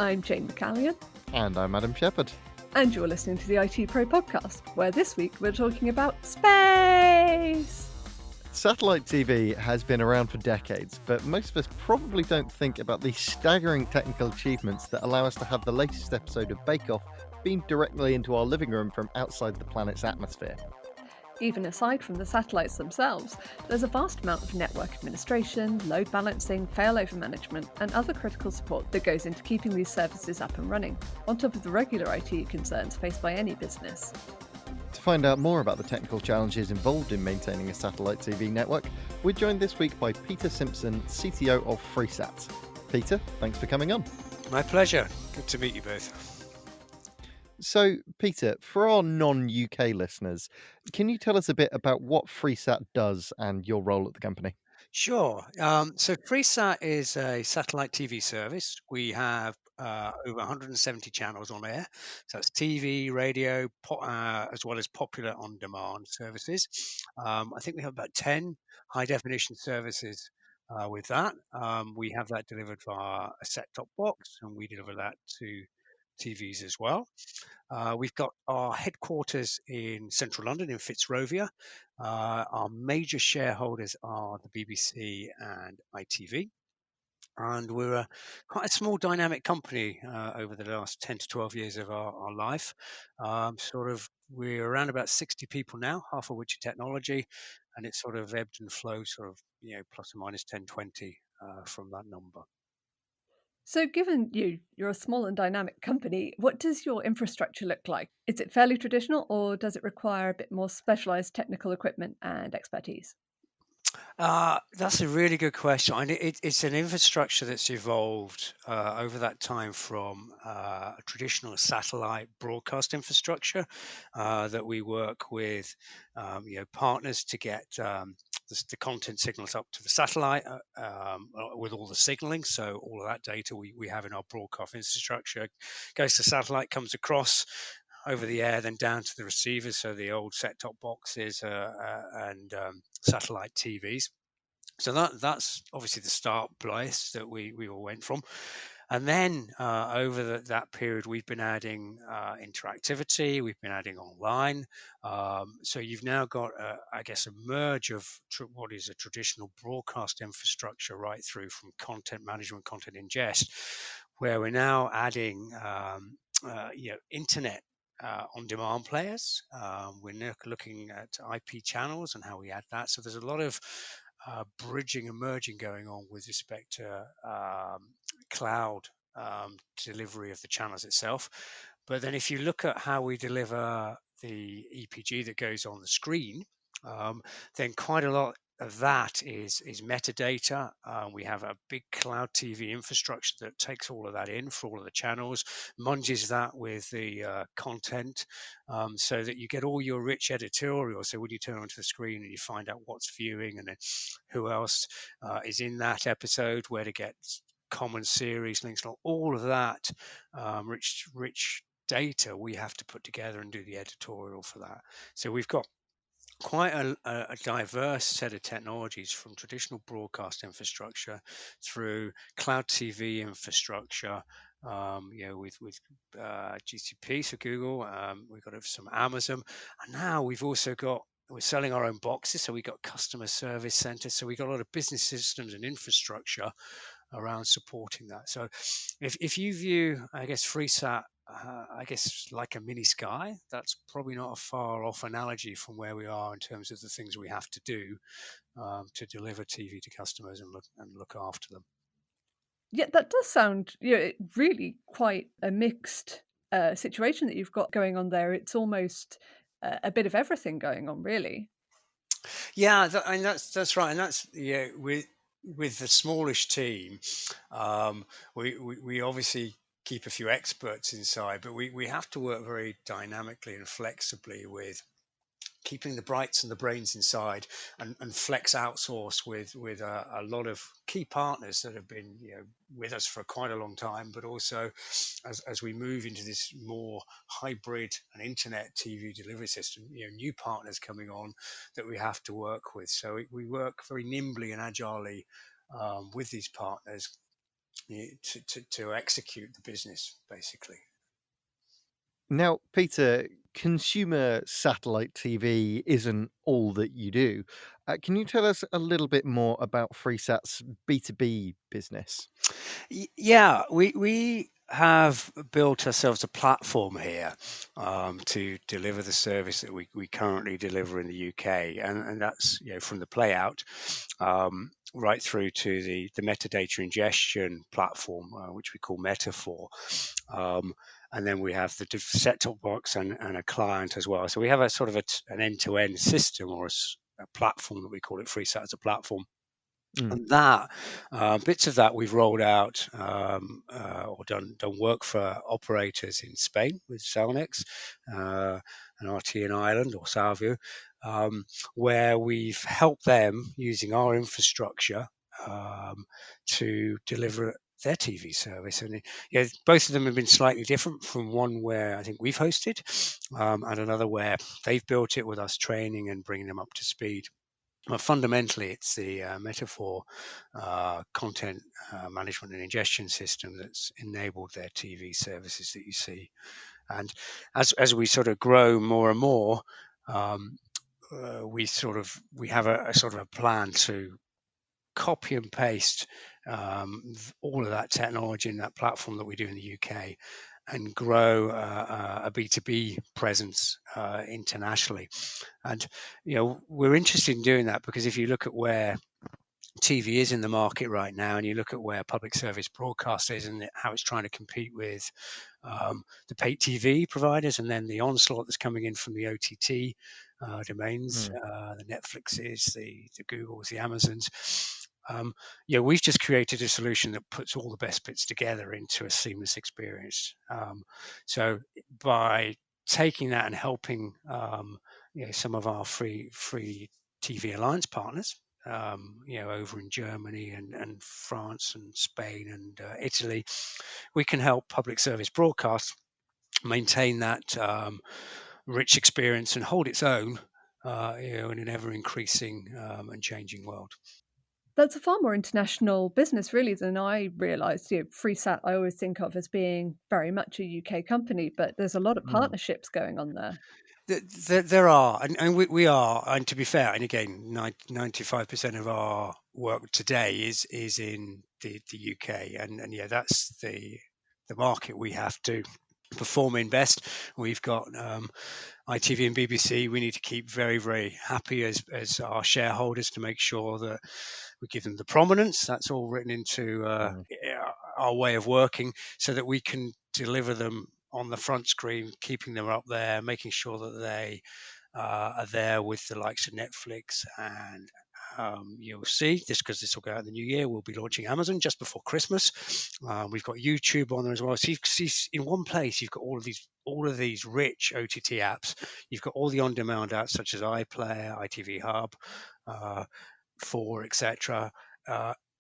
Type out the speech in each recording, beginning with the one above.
I'm Jane McCallion. And I'm Adam Shepherd. And you're listening to the ITPro Podcast, where this week we're talking about space! Satellite TV has been around for decades, but most of us probably don't think about the staggering technical achievements that allow us to have the latest episode of Bake Off beamed directly into our living room from outside the planet's atmosphere. Even aside from the satellites themselves, there's a vast amount of network administration, load balancing, failover management, and other critical support that goes into keeping these services up and running, on top of the regular IT concerns faced by any business. To find out more about the technical challenges involved in maintaining a satellite TV network, we're joined this week by Peter Simpson, CTO of Freesat. Peter, thanks for coming on. My pleasure. Good to meet you both. So, Peter, for our non-UK listeners, can you tell us a bit about what Freesat does and your role at the company? Sure. So Freesat is a satellite TV service. We have over 170 channels on air. So it's TV, radio, as well as popular on-demand services. I think we have about 10 high-definition services with that. We have that delivered via a set-top box, and we deliver that to TVs as well. We've got our headquarters in central London in Fitzrovia. Our major shareholders are the BBC and ITV. And we're quite a small dynamic company over the last 10 to 12 years of our life. We're around about 60 people now, half of which are technology, and it's sort of ebbed and flowed plus or minus 10, 20 from that number. So given you're a small and dynamic company, what does your infrastructure look like? Is it fairly traditional, or does it require a bit more specialised technical equipment and expertise? That's a really good question. And it's an infrastructure that's evolved over that time from a traditional satellite broadcast infrastructure that we work with partners to get the content signals up to the satellite with all the signaling. So all of that data we have in our broadcast infrastructure goes to satellite, comes across over the air, then down to the receivers, so the old set-top boxes and satellite TVs. So that's obviously the start place that we all went from. And then over that period, we've been adding interactivity, we've been adding online. So you've now got, a merge of what is a traditional broadcast infrastructure right through from content management, content ingest, where we're now adding internet on-demand players. We're now looking at IP channels and how we add that. So there's a lot of bridging and merging going on with respect to cloud delivery of the channels itself. But then if you look at how we deliver the EPG that goes on the screen, then quite a lot of that is metadata. We have a big cloud TV infrastructure that takes all of that in for all of the channels, munges that with the content, so that you get all your rich editorial. So when you turn onto the screen and you find out what's viewing and then who else is in that episode, where to get common series links, all of that rich data we have to put together and do the editorial for that. So we've got quite a diverse set of technologies, from traditional broadcast infrastructure through cloud TV infrastructure, with GCP, so Google. We've got some Amazon, and now we're selling our own boxes, so we've got customer service centers. So we've got a lot of business systems and infrastructure around supporting that. So if you view, Freesat, like a mini Sky, that's probably not a far off analogy from where we are in terms of the things we have to do to deliver TV to customers and look after them. Yeah, that does sound really quite a mixed situation that you've got going on there. It's almost a bit of everything going on, really. Yeah, that's right, and that's with the smallish team, we obviously keep a few experts inside, but we have to work very dynamically and flexibly with keeping the brights and the brains inside, and flex outsource with a lot of key partners that have been with us for quite a long time, but also as we move into this more hybrid and internet TV delivery system, new partners coming on that we have to work with. So we work very nimbly and agilely with these partners, to execute the business, basically. Now, Peter, consumer satellite TV isn't all that you do. Can you tell us a little bit more about Freesat's B2B business? Yeah, we have built ourselves a platform here to deliver the service that we currently deliver in the UK, and that's from the play out right through to the metadata ingestion platform, which we call Metaphor. Um, and then we have the set-top box and a client as well. So we have a sort of an end-to-end system, or a platform that we call it Freesat as a platform. Mm. And that bits of that we've rolled out or done work for operators in Spain with Cellnex and RT in Ireland or Salvio, where we've helped them using our infrastructure to deliver their TV service. And both of them have been slightly different, from one where I think we've hosted and another where they've built it with us training and bringing them up to speed. Well, fundamentally, it's the Metaphor content management and ingestion system that's enabled their TV services that you see. And as we sort of grow more and more, um, we have a sort of a plan to copy and paste all of that technology in that platform that we do in the UK, and grow a B2B presence internationally. And we're interested in doing that because if you look at where TV is in the market right now, and you look at where public service broadcast is and how it's trying to compete with the pay TV providers, and then the onslaught that's coming in from the OTT domains, Mm. the Netflixes, the Googles, the Amazons. We've just created a solution that puts all the best bits together into a seamless experience. So by taking that and helping some of our free TV alliance partners, over in Germany and France and Spain and Italy, we can help public service broadcast maintain that rich experience and hold its own, in an ever increasing and changing world. That's a far more international business, really, than I realised. Freesat I always think of as being very much a UK company, but there's a lot of Mm. partnerships going on there. There are, and we are, and to be fair, and again, 95% of our work today is in the UK, and yeah, that's the market we have to perform in best. We've got ITV and BBC. We need to keep very, very happy as our shareholders to make sure that we give them the prominence. That's all written into Mm. our way of working, so that we can deliver them on the front screen, keeping them up there, making sure that they are there with the likes of Netflix. And you'll see this, because this will go out in the new year. We'll be launching Amazon just before Christmas. We've got YouTube on there as well. So you see, in one place, you've got all of these rich OTT apps. You've got all the on-demand apps such as iPlayer, ITV Hub, for etc.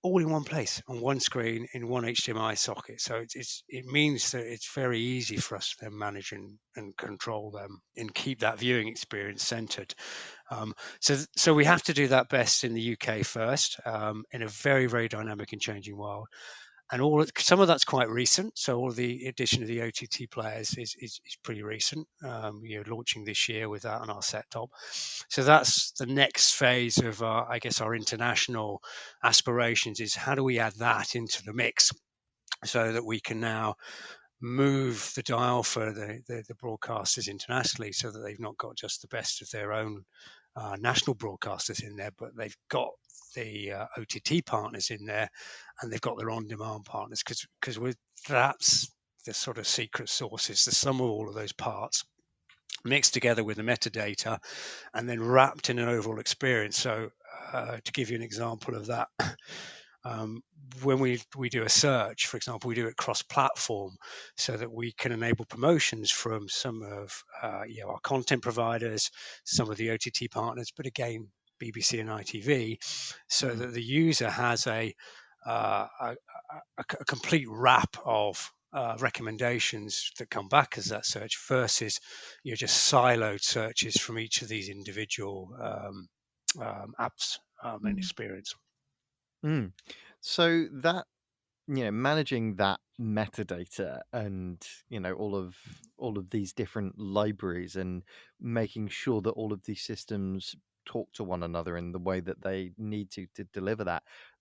All in one place, on one screen, in one HDMI socket. So it means that it's very easy for us to then manage and control them and keep that viewing experience centered. So we have to do that best in the UK first, in a very, very dynamic and changing world. And some of that's quite recent. So all of the addition of the OTT players is pretty recent. Launching this year with that on our set top. So that's the next phase of I guess our international aspirations, is how do we add that into the mix so that we can now move the dial for the broadcasters internationally, so that they've not got just the best of their own national broadcasters in there, but they've got the OTT partners in there, and they've got their on-demand partners, because that's the sort of secret sauce, is the sum of all of those parts mixed together with the metadata and then wrapped in an overall experience. So to give you an example of that, when we do a search, for example, we do it cross-platform, so that we can enable promotions from some of our content providers, some of the OTT partners, but again, BBC and ITV, so Mm. that the user has uh, a, a complete wrap of recommendations that come back as that search, versus just siloed searches from each of these individual apps and Mm. experience. Mm. So that managing that metadata and all of these different libraries and making sure that all of these systems talk to one another in the way that they need to deliver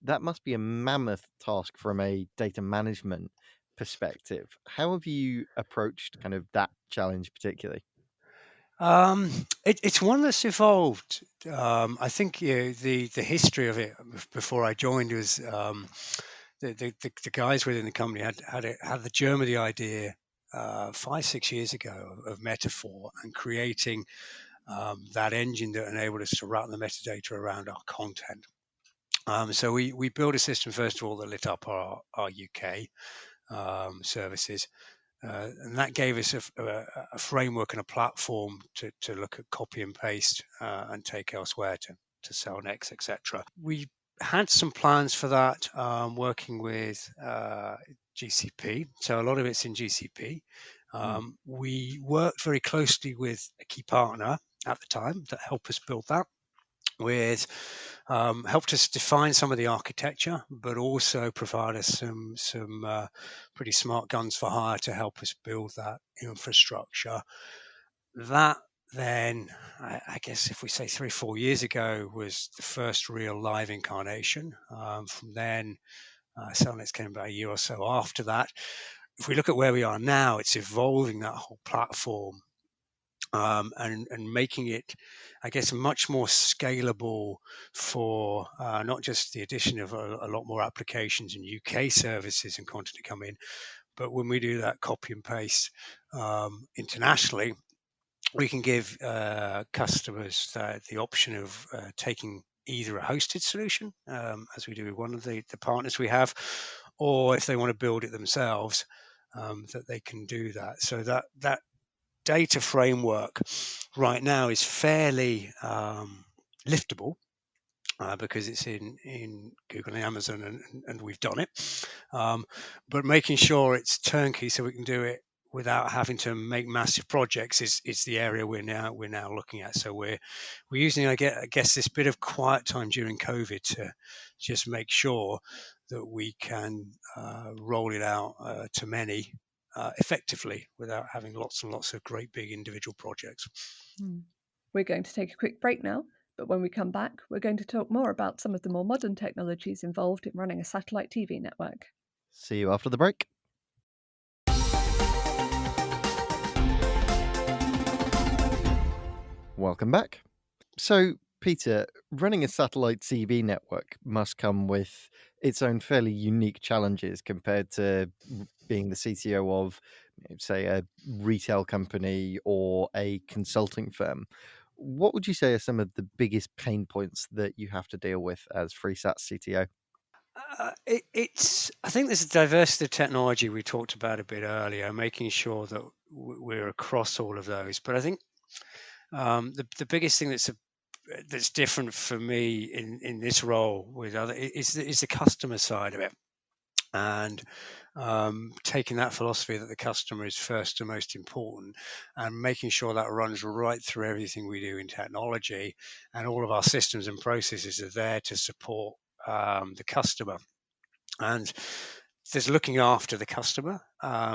that must be a mammoth task from a data management perspective. How have you approached kind of that challenge particularly? Um, it's one that's evolved. I think the history of it before I joined was the guys within the company had the germ of the idea 5 6 years ago of Metaphor and creating that engine that enabled us to wrap the metadata around our content. So we built a system first of all that lit up our UK services, and that gave us a framework and a platform to look at copy and paste and take elsewhere to sell next, etc. We had some plans for that, working with GCP. So a lot of it's in GCP. Mm, We worked very closely with a key partner at the time that helped us build that. With helped us define some of the architecture, but also provide us some pretty smart guns for hire to help us build that infrastructure. That then, I guess, if we say 3 4 years ago, was the first real live incarnation. From then, Cellnex came about a year or so after that. If we look at where we are now, it's evolving that whole platform and making it, I guess, much more scalable for not just the addition of a lot more applications and UK services and content to come in, but when we do that copy and paste internationally, we can give customers the option of taking either a hosted solution, as we do with one of the partners we have, or if they want to build it themselves, that they can do that. So that data framework right now is fairly liftable because it's in Google and Amazon, and we've done it. But making sure it's turnkey so we can do it without having to make massive projects is the area we're now looking at. So we're using, I guess, this bit of quiet time during COVID to just make sure that we can roll it out to many effectively without having lots and lots of great big individual projects. We're going to take a quick break now, but when we come back, we're going to talk more about some of the more modern technologies involved in running a satellite TV network. see you after the break. Welcome back. So, Peter, running a satellite TV network must come with its own fairly unique challenges compared to being the CTO of, say, a retail company or a consulting firm. What would you say are some of the biggest pain points that you have to deal with as Freesat CTO? It's. I think there's a diversity of technology we talked about a bit earlier, making sure that we're across all of those. But I think the biggest thing that's different for me in this role with other is the customer side of it, and taking that philosophy that the customer is first and most important, and making sure that runs right through everything we do in technology, and all of our systems and processes are there to support the customer. And there's looking after the customer.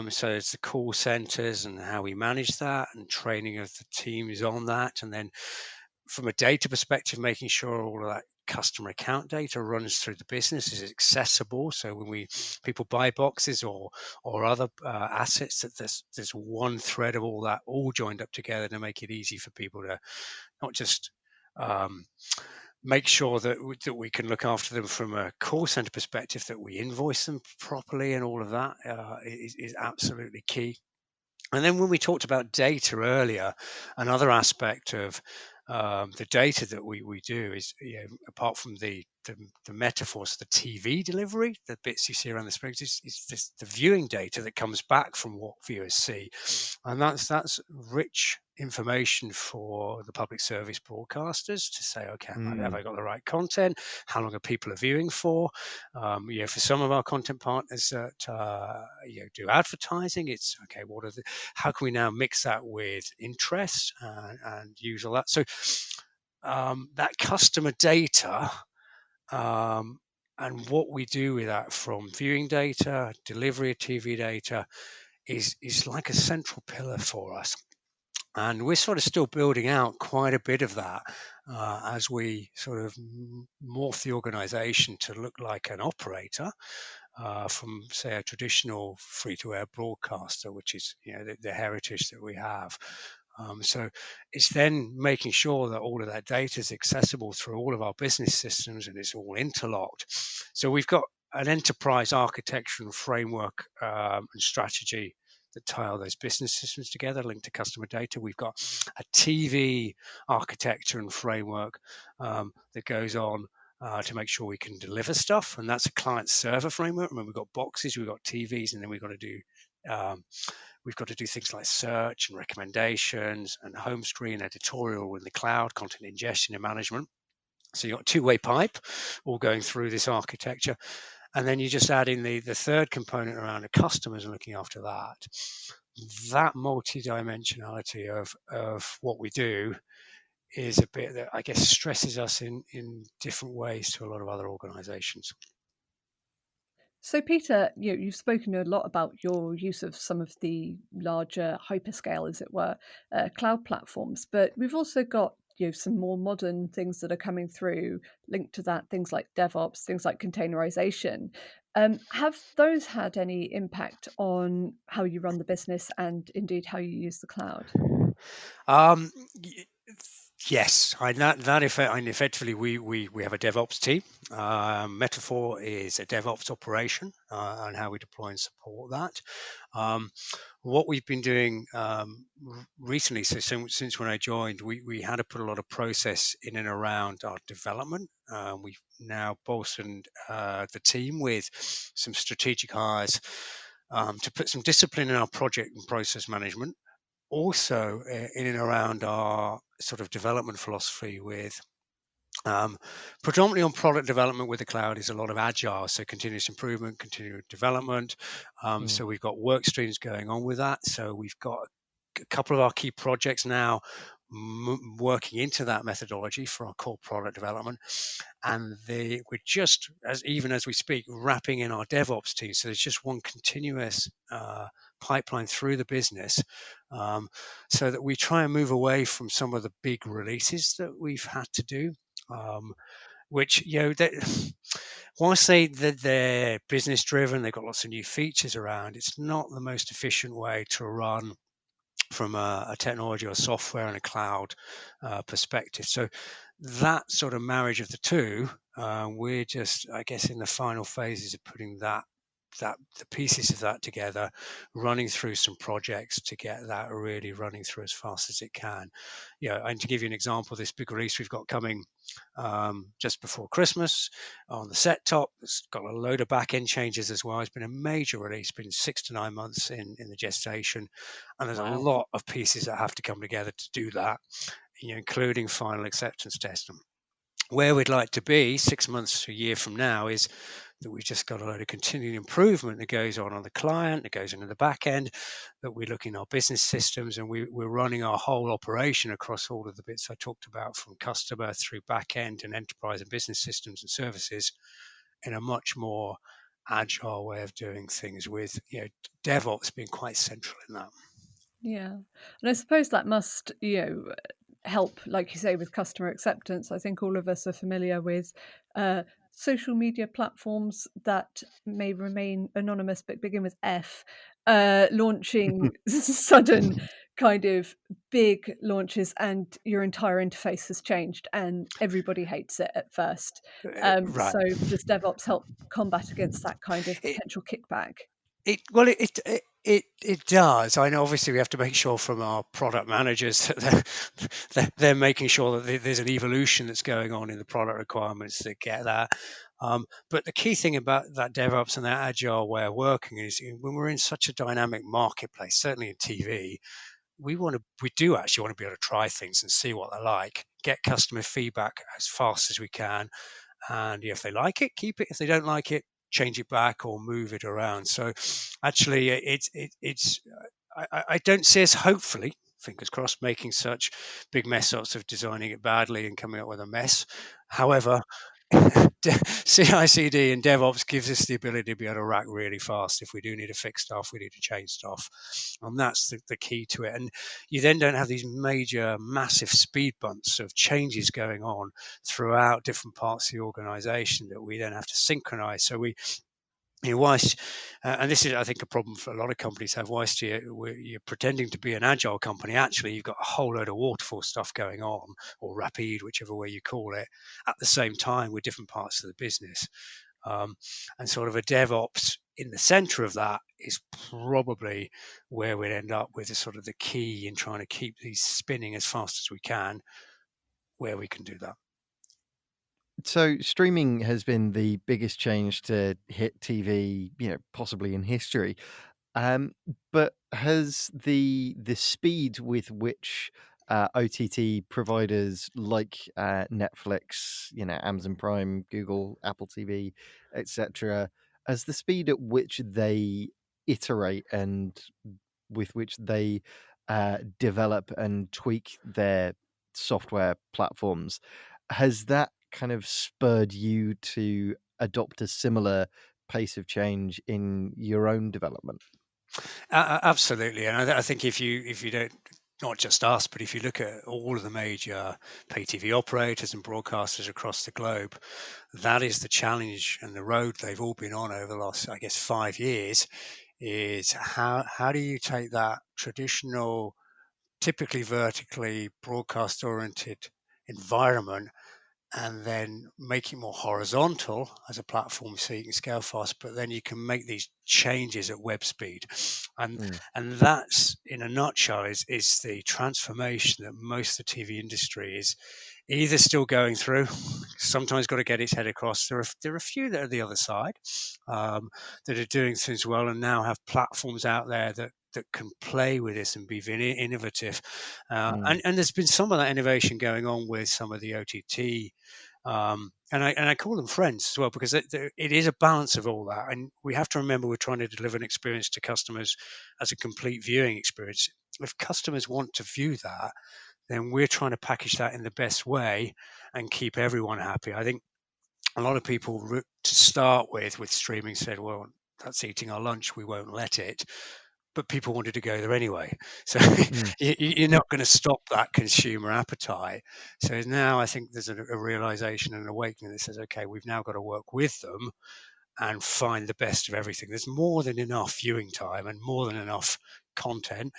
So it's the call centers and how we manage that and training of the teams on that. And then from a data perspective, making sure all of that customer account data runs through the business, is accessible. So when people buy boxes or other assets, that there's one thread of all that all joined up together to make it easy for people to not just um, make sure that we can look after them from a call center perspective, that we invoice them properly, and all of that is absolutely key. And then when we talked about data earlier, another aspect of the data that we do is, apart from the metaphors, the TV delivery, the bits you see around the screen, is this, the viewing data that comes back from what viewers see, and that's rich information for the public service broadcasters to say, okay, have Mm, I got the right content? How long are people viewing for? For some of our content partners that do advertising, it's okay. How can we now mix that with interest and use all that? So that customer data, um, And what we do with that, from viewing data, delivery of TV data, is like a central pillar for us. And we're sort of still building out quite a bit of that as we sort of morph the organization to look like an operator from, say, a traditional free-to-air broadcaster, which is, the heritage that we have. So it's then making sure that all of that data is accessible through all of our business systems and it's all interlocked. So we've got an enterprise architecture and framework and strategy that tie all those business systems together, linked to customer data. We've got a TV architecture and framework that goes on to make sure we can deliver stuff, and that's a client server framework. Remember, we've got boxes, we've got TVs, and then um, we've got to do things like search and recommendations and home screen editorial in the cloud, content ingestion and management. So you've got a two-way pipe all going through this architecture. And then you just add in the third component around the customers and looking after that. That multi-dimensionality of what we do is a bit that I guess stresses us in different ways to a lot of other organizations. So, Peter, you've spoken a lot about your use of some of the larger hyperscale, as it were, cloud platforms, but we've also got some more modern things that are coming through linked to that, things like DevOps, things like containerization. Have those had any impact on how you run the business and indeed how you use the cloud? Um, yes, and effectively we have a DevOps team. Metaphor is a DevOps operation and how we deploy and support that. Um, what we've been doing recently, so since when I joined, we had to put a lot of process in and around our development. We've now bolstered the team with some strategic hires to put some discipline in our project and process management. Also, in and around our sort of development philosophy with predominantly on product development with the cloud is a lot of agile, so continuous improvement, continuous development. So we've got work streams going on with that. So we've got a couple of our key projects now working into that methodology for our core product development, and we're just even as we speak wrapping in our DevOps team. So there's just one continuous pipeline through the business, so that we try and move away from some of the big releases that we've had to do. Which whilst they're business driven, they've got lots of new features around. It's not the most efficient way to run from a technology or software and a cloud perspective. So that sort of marriage of the two, we're just, I guess, in the final phases of putting the pieces of that together, running through some projects to get that really running through as fast as it can. And to give you an example, this big release we've got coming just before Christmas on the set top, it's got a load of back end changes as well. It's been a major release, been 6 to 9 months in the gestation, and there's a lot of pieces that have to come together to do that, including final acceptance testing. Where we'd like to be 6 months to a year from now is that we've just got a load of continued improvement that goes on the client, that goes into the back end, that we look in our business systems, and we're running our whole operation across all of the bits I talked about, from customer through back end and enterprise and business systems and services, in a much more agile way of doing things, with DevOps being quite central in that. Yeah. And I suppose that must, help, like you say, with customer acceptance. I think all of us are familiar with social media platforms that may remain anonymous but begin with F, launching sudden kind of big launches, and your entire interface has changed and everybody hates it at first. Right. So does DevOps help combat against that kind of It, potential kickback? it does. I know. Obviously, we have to make sure from our product managers that they're making sure that there's an evolution that's going on in the product requirements that get that. But the key thing about that DevOps and that agile way of working is, when we're in such a dynamic marketplace, certainly in TV, we do actually want to be able to try things and see what they're like, get customer feedback as fast as we can, and if they like it, keep it. If they don't like it, change it back or move it around. So actually, it's I don't see us, hopefully, fingers crossed, making such big mess ups of designing it badly and coming up with a mess. However, CI/CD and DevOps gives us the ability to be able to react really fast. If we do need to fix stuff, we need to change stuff, and that's the key to it. And you then don't have these major, massive speed bumps of changes going on throughout different parts of the organization that we then have to synchronize. So whilst, and this is, I think, a problem for a lot of companies have, whilst you're pretending to be an agile company, actually you've got a whole load of waterfall stuff going on, or rapid, whichever way you call it, at the same time with different parts of the business. And sort of a DevOps in the center of that is probably where we'd end up with sort of the key in trying to keep these spinning as fast as we can, where we can do that. So streaming has been the biggest change to hit TV, possibly in history. But has the speed with which OTT providers like Netflix, Amazon Prime, Google, Apple TV, etc., as the speed at which they iterate and with which they develop and tweak their software platforms, has that kind of spurred you to adopt a similar pace of change in your own development? Absolutely, and I think if you don't, not just us, but if you look at all of the major pay TV operators and broadcasters across the globe, that is the challenge and the road they've all been on over the last, I guess, 5 years. Is how do you take that traditional, typically vertically broadcast oriented environment and then make it more horizontal as a platform so you can scale fast, but then you can make these changes at web speed. And Mm. and that's, in a nutshell, is the transformation that most of the TV industry is either still going through, sometimes got to get its head across. There are a few that are the other side, that are doing things well and now have platforms out there that can play with this and be innovative. And there's been some of that innovation going on with some of the OTT, and I call them friends as well, because it is a balance of all that. And we have to remember we're trying to deliver an experience to customers as a complete viewing experience. If customers want to view that, then we're trying to package that in the best way and keep everyone happy. I think a lot of people, to start with streaming, said, well, that's eating our lunch, we won't let it. But people wanted to go there anyway. So you're not going to stop that consumer appetite. So now I think there's a realization and an awakening that says, okay, we've now got to work with them and find the best of everything. There's more than enough viewing time and more than enough content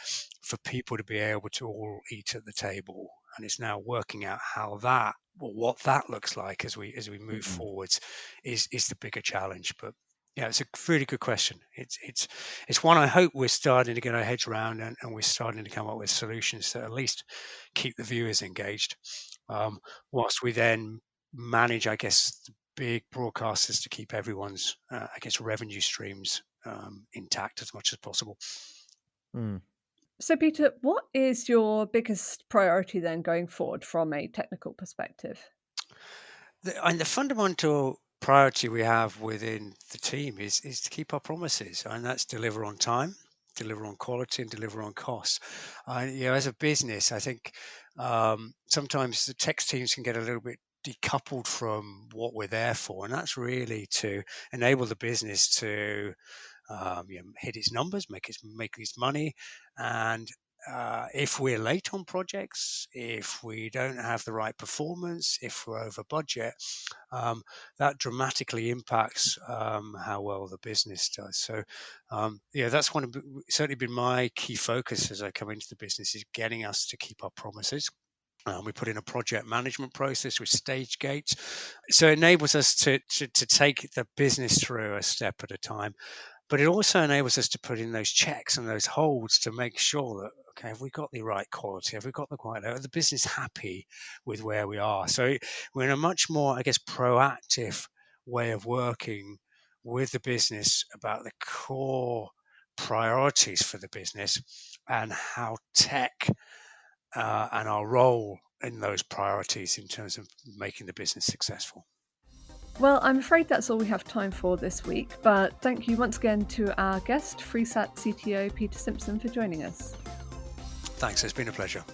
for people to be able to all eat at the table. And it's now working out how that, or what that looks like as we move forwards, is the bigger challenge. But yeah, it's a really good question. It's one I hope we're starting to get our heads around, and we're starting to come up with solutions that at least keep the viewers engaged, whilst we then manage, I guess, the big broadcasters to keep everyone's, I guess, revenue streams intact as much as possible. So, Peter, what is your biggest priority then going forward from a technical perspective? And the fundamental priority we have within the team is to keep our promises, and that's deliver on time, deliver on quality, and deliver on costs. As a business, I think sometimes the tech teams can get a little bit decoupled from what we're there for, and that's really to enable the business to hit its numbers, make its money, and if we're late on projects, if we don't have the right performance, if we're over budget, that dramatically impacts how well the business does. So, that's certainly been my key focus as I come into the business, is getting us to keep our promises. We put in a project management process with stage gates, so it enables us to take the business through a step at a time. But it also enables us to put in those checks and those holds to make sure that, okay, have we got the right quality? Have we got the right level? Are the business happy with where we are? So we're in a much more, I guess, proactive way of working with the business about the core priorities for the business and how tech and our role in those priorities in terms of making the business successful. Well, I'm afraid that's all we have time for this week, but thank you once again to our guest, Freesat CTO Peter Simpson, for joining us. Thanks, it's been a pleasure.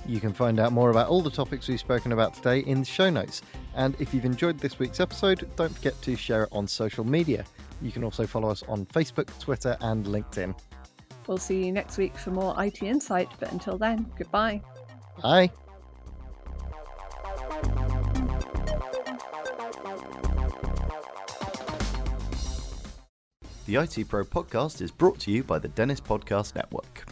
You can find out more about all the topics we've spoken about today in the show notes. And if you've enjoyed this week's episode, don't forget to share it on social media. You can also follow us on Facebook, Twitter, and LinkedIn. We'll see you next week for more IT Insight, but until then, goodbye. Bye. The ITPro Podcast is brought to you by the Dennis Podcast Network.